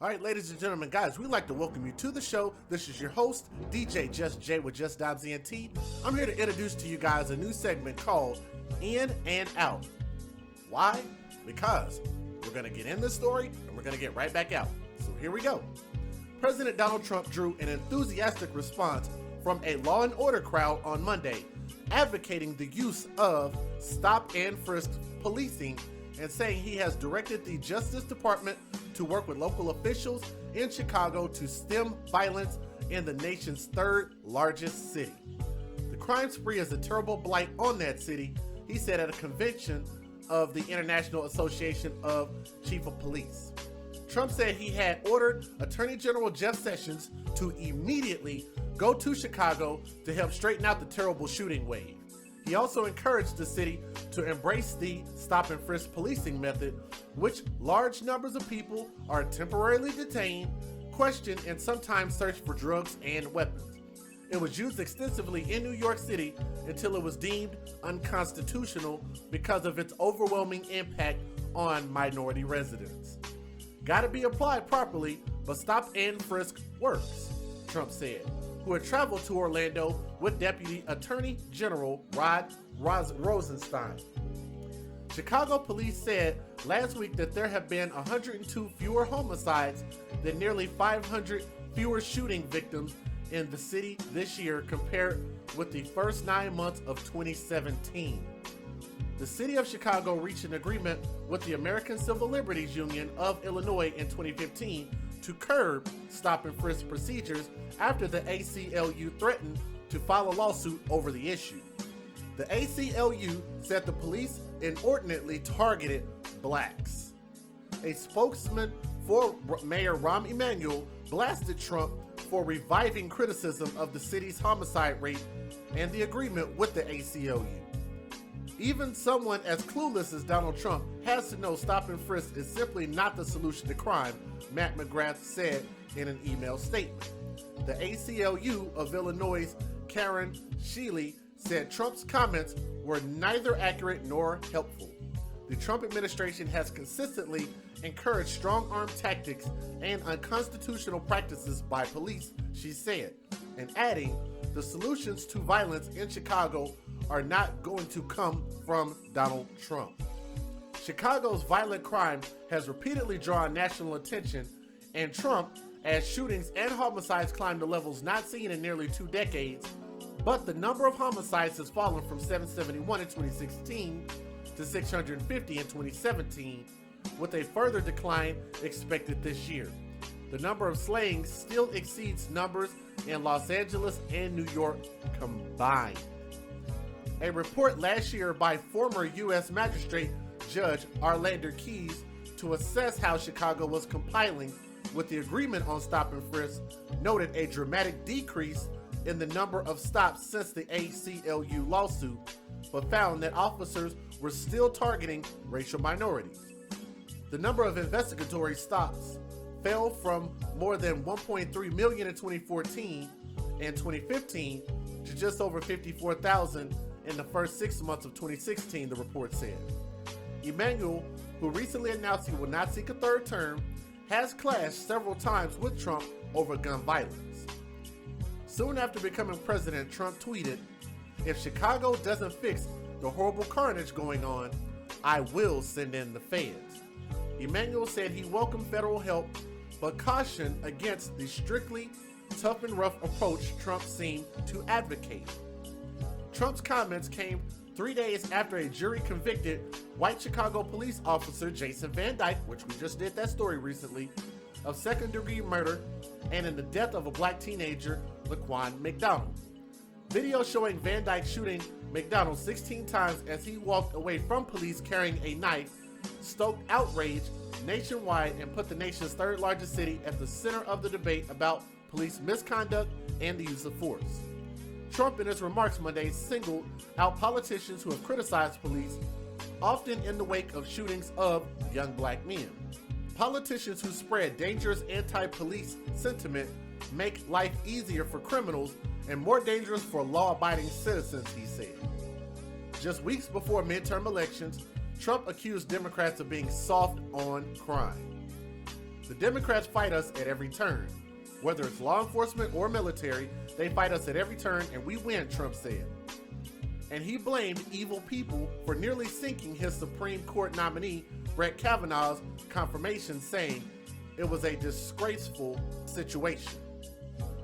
All right, ladies and gentlemen, guys, we'd like to welcome you to the show. This is your host, DJ Just Jay with Just ENT. I'm here to introduce to you guys a new segment called In and Out. Why? Because we're going to get in this story and we're going to get right back out. So here we go. President Donald Trump drew an enthusiastic response from a law and order crowd on Monday, advocating the use of stop-and-frisk policing and saying he has directed the Justice Department to work with local officials in Chicago to stem violence in the nation's third largest city. The crime spree is a terrible blight on that city, he said at a convention of the International Association of Chief of Police. Trump said he had ordered Attorney General Jeff Sessions to immediately go to Chicago to help straighten out the terrible shooting wave. He also encouraged the city to embrace the stop-and-frisk policing method, which large numbers of people are temporarily detained, questioned, and sometimes searched for drugs and weapons. It was used extensively in New York City until it was deemed unconstitutional because of its overwhelming impact on minority residents. Gotta be applied properly, but stop-and-frisk works, Trump said, who had traveled to Orlando with Deputy Attorney General Rod Rosenstein. Chicago police said last week that there have been 102 fewer homicides than nearly 500 fewer shooting victims in the city this year compared with the first 9 months of 2017. The city of Chicago reached an agreement with the American Civil Liberties Union of Illinois in 2015 to curb stop-and-frisk procedures after the ACLU threatened to file a lawsuit over the issue. The ACLU said the police inordinately targeted blacks. A spokesman for Mayor Rahm Emanuel blasted Trump for reviving criticism of the city's homicide rate and the agreement with the ACLU. Even someone as clueless as Donald Trump has to know stop-and-frisk is simply not the solution to crime, Matt McGrath said in an email statement. The ACLU of Illinois' Karen Sheely said Trump's comments were neither accurate nor helpful. The Trump administration has consistently encouraged strong-arm tactics and unconstitutional practices by police, she said, and adding, the solutions to violence in Chicago are not going to come from Donald Trump. Chicago's violent crime has repeatedly drawn national attention, and Trump, as shootings and homicides climb to levels not seen in nearly 2 decades, but the number of homicides has fallen from 771 in 2016 to 650 in 2017, with a further decline expected this year. The number of slayings still exceeds numbers in Los Angeles and New York combined. A report last year by former U.S. Magistrate Judge Arlander Keyes to assess how Chicago was complying with the agreement on stop-and-frisk noted a dramatic decrease in the number of stops since the ACLU lawsuit, but found that officers were still targeting racial minorities. The number of investigatory stops fell from more than 1.3 million in 2014 and 2015 to just over 54,000 in the first 6 months of 2016, the report said. Emanuel, who recently announced he will not seek a third term, has clashed several times with Trump over gun violence. Soon after becoming president, Trump tweeted, "If Chicago doesn't fix the horrible carnage going on, I will send in the feds." Emanuel said he welcomed federal help, but cautioned against the strictly tough and rough approach Trump seemed to advocate. Trump's comments came 3 days after a jury convicted white Chicago police officer Jason Van Dyke, which we just did that story recently, of second-degree murder and in the death of a black teenager, Laquan McDonald. Video showing Van Dyke shooting McDonald 16 times as he walked away from police carrying a knife stoked outrage nationwide and put the nation's third largest city at the center of the debate about police misconduct and the use of force. Trump in his remarks Monday singled out politicians who have criticized police, often in the wake of shootings of young black men. Politicians who spread dangerous anti-police sentiment make life easier for criminals and more dangerous for law-abiding citizens, he said. Just weeks before midterm elections, Trump accused Democrats of being soft on crime. The Democrats fight us at every turn. Whether it's law enforcement or military, they fight us at every turn and we win, Trump said. And he blamed evil people for nearly sinking his Supreme Court nominee, Brett Kavanaugh's confirmation, saying it was a disgraceful situation.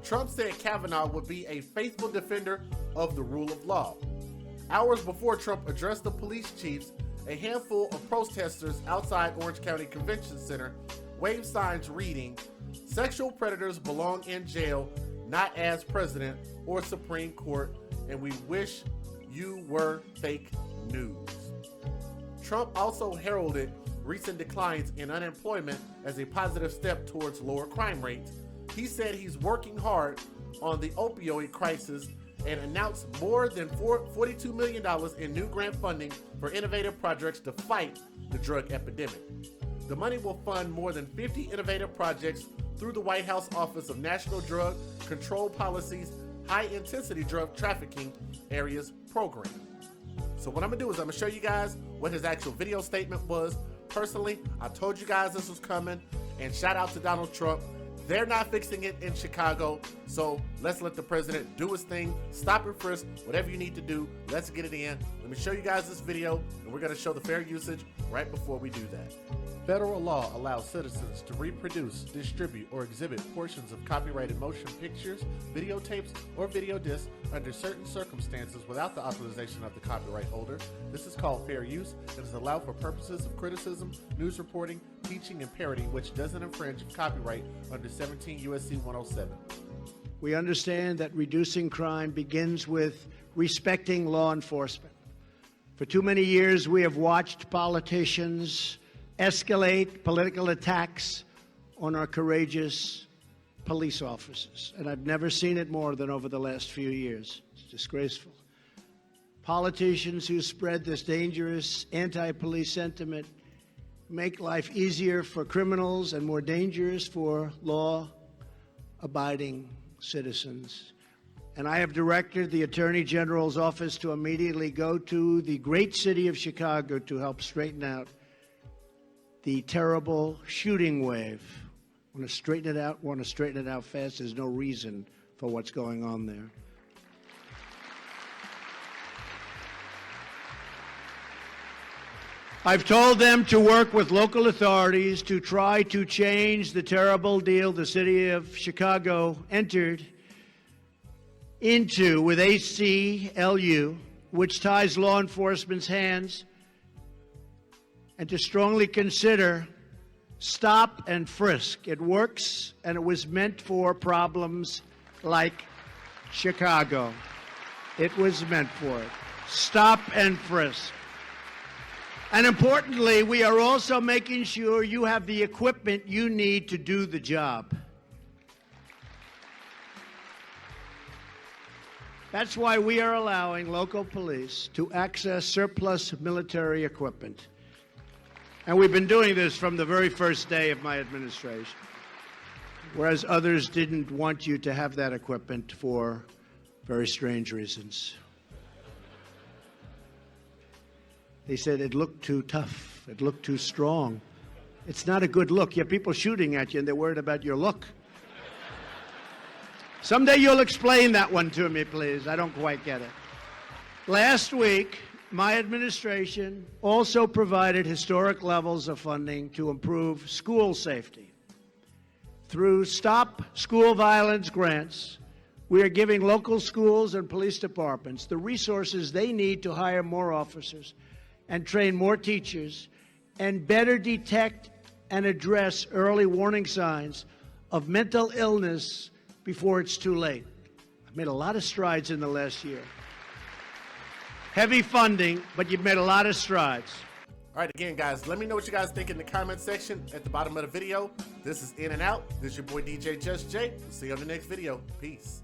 Trump said Kavanaugh would be a faithful defender of the rule of law. Hours before Trump addressed the police chiefs, a handful of protesters outside Orange County Convention Center waved signs reading, "Sexual predators belong in jail, not as president or Supreme Court, and we wish you were fake news." Trump also heralded recent declines in unemployment as a positive step towards lower crime rates. He said he's working hard on the opioid crisis and announced more than $42 million in new grant funding for innovative projects to fight the drug epidemic. The money will fund more than 50 innovative projects through the White House Office of National Drug Control Policy's High-Intensity Drug Trafficking Areas program. So what I'm gonna do is I'm gonna show you guys what his actual video statement was. Personally, I told you guys this was coming, and shout out to Donald Trump. They're not fixing it in Chicago, so let's let the president do his thing. Stop and frisk, whatever you need to do. Let's get it in. Let me show you guys this video, and we're gonna show the fair usage right before we do that. Federal law allows citizens to reproduce, distribute, or exhibit portions of copyrighted motion pictures, videotapes, or video discs under certain circumstances without the authorization of the copyright holder. This is called fair use and is allowed for purposes of criticism, news reporting, teaching, and parody, which doesn't infringe copyright under 17 U.S.C. 107. We understand that reducing crime begins with respecting law enforcement. For too many years, we have watched politicians escalate political attacks on our courageous police officers, and I've never seen it more than over the last few years. It's disgraceful. Politicians who spread this dangerous anti-police sentiment make life easier for criminals and more dangerous for law-abiding citizens. And I have directed the Attorney General's office to immediately go to the great city of Chicago to help straighten out the terrible shooting wave. Want to straighten it out fast. There's no reason for what's going on there. I've told them to work with local authorities to try to change the terrible deal the city of Chicago entered into with ACLU, which ties law enforcement's hands, and to strongly consider stop and frisk. It works, and it was meant for problems like Chicago. It was meant for it. Stop and frisk. And importantly, we are also making sure you have the equipment you need to do the job. That's why we are allowing local police to access surplus military equipment. And we've been doing this from the very first day of my administration, whereas others didn't want you to have that equipment for very strange reasons. They said it looked too tough, it looked too strong. It's not a good look. You have people shooting at you and they're worried about your look. Someday you'll explain that one to me, please. I don't quite get it. Last week, my administration also provided historic levels of funding to improve school safety. Through Stop School Violence grants, we are giving local schools and police departments the resources they need to hire more officers and train more teachers and better detect and address early warning signs of mental illness before it's too late. I've made a lot of strides in the last year. Heavy funding, but you've made a lot of strides. All right, again, guys, let me know what you guys think in the comment section at the bottom of the video. This is In and Out. This is your boy DJ Just Jay. We'll see you on the next video. Peace.